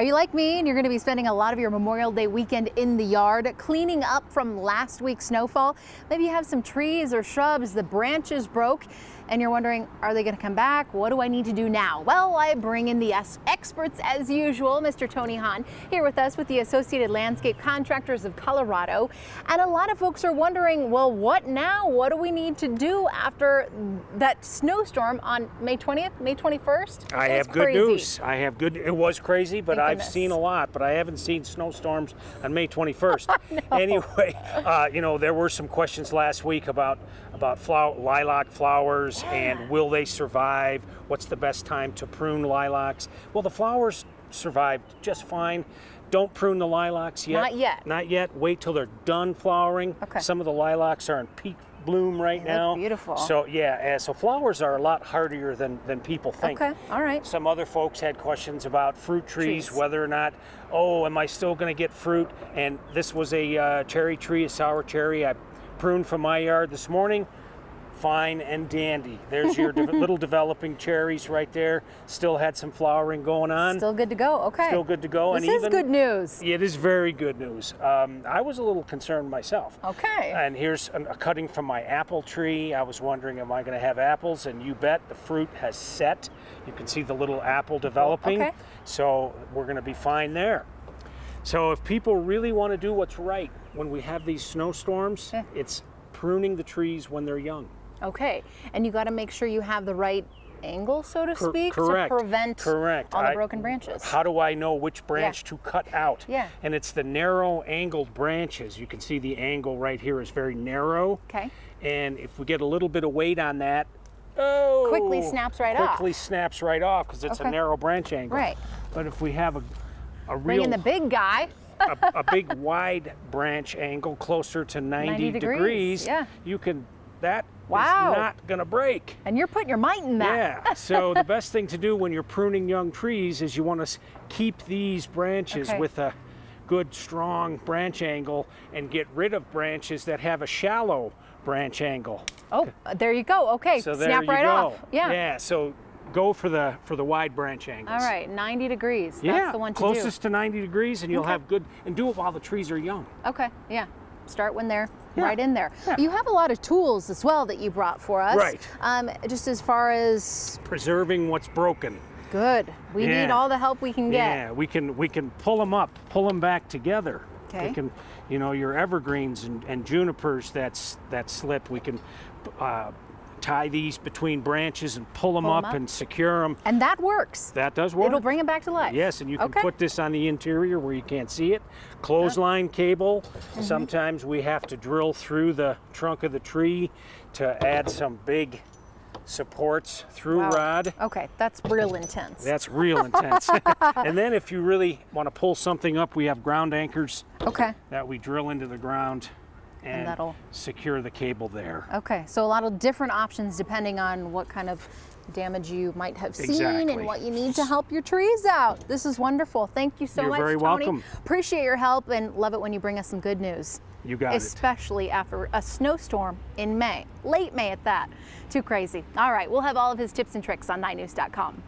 Are you like me and you're going to be spending a lot of your Memorial Day weekend in the yard, cleaning up from last week's snowfall? Maybe you have some trees or shrubs, the branches broke, and you're wondering, are they going to come back? What do I need to do now? Well, I bring in the experts as usual, Mr. Tony Hahn, here with us with the Associated Landscape Contractors of Colorado. And a lot of folks are wondering, well, what now? What do we need to do after that snowstorm on May 20th, May 21st? I have good news. I have good. It was crazy, but I've seen a lot, but I haven't seen snowstorms on May 21st. No. Anyway, you know, there were some questions last week about lilac flowers and will they survive? What's the best time to prune lilacs? Well, the flowers survived just fine. Don't prune the lilacs yet. Not yet. Not yet. Wait till they're done flowering. Okay. Some of the lilacs are in peak bloom right now. Beautiful. So yeah, so flowers are a lot hardier than people think. Okay, all right. Some other folks had questions about fruit trees, whether or not, oh, am I still going to get fruit? And this was a cherry tree, a sour cherry. I pruned from my yard this morning. Fine and dandy. There's your little developing cherries right there. Still had some flowering going on. Still good to go. Okay. Still good to go. This is good news. It is very good news. I was a little concerned myself. Okay. And here's a cutting from my apple tree. I was wondering, am I going to have apples? And you bet the fruit has set. You can see the little apple developing. Okay. So we're going to be fine there. So if people really want to do what's right when we have these snowstorms, it's pruning the trees when they're young. Okay, and you got to make sure you have the right angle, so to speak, correct. to prevent all the broken branches. How do I know which branch to cut out? Yeah. And it's the narrow angled branches. You can see the angle right here is very narrow. Okay. And if we get a little bit of weight on that, quickly snaps right off. Quickly snaps right off because it's a narrow branch angle. Right. But if we have a real... Bring in the big guy. a big wide branch angle closer to 90 degrees, you can... That is not going to break. And you're putting your might in that. Yeah, so the best thing to do when you're pruning young trees is you want to keep these branches with a good strong branch angle and get rid of branches that have a shallow branch angle. Oh, there you go. Okay, so snap right off. Yeah. Yeah, so go for the wide branch angles. All right, 90 degrees. That's the one to do. Closest to 90 degrees and you'll have good, and do it while the trees are young. Okay, yeah. Start when they're right in there. Yeah. You have a lot of tools as well that you brought for us. Right. Just as far as preserving what's broken. Good. We need all the help we can get. Yeah, we can pull them up, pull them back together. Okay. We can, you know, your evergreens and junipers that slip, we can tie these between branches and pull them up and secure them. And that works. That does work. It'll bring them back to life. Yes, and you can put this on the interior where you can't see it. Clothesline cable. Sometimes we have to drill through the trunk of the tree to add some big supports through rod. Okay, that's real intense. That's real intense. And then if you really want to pull something up, we have ground anchors that we drill into the ground and that'll secure the cable there. Okay, so a lot of different options depending on what kind of damage you might have seen and what you need to help your trees out. This is wonderful. Thank you so much, Tony. You're very welcome. Appreciate your help and love it when you bring us some good news. You got it. Especially after a snowstorm in May, late May at that. Too crazy. All right, we'll have all of his tips and tricks on 9news.com.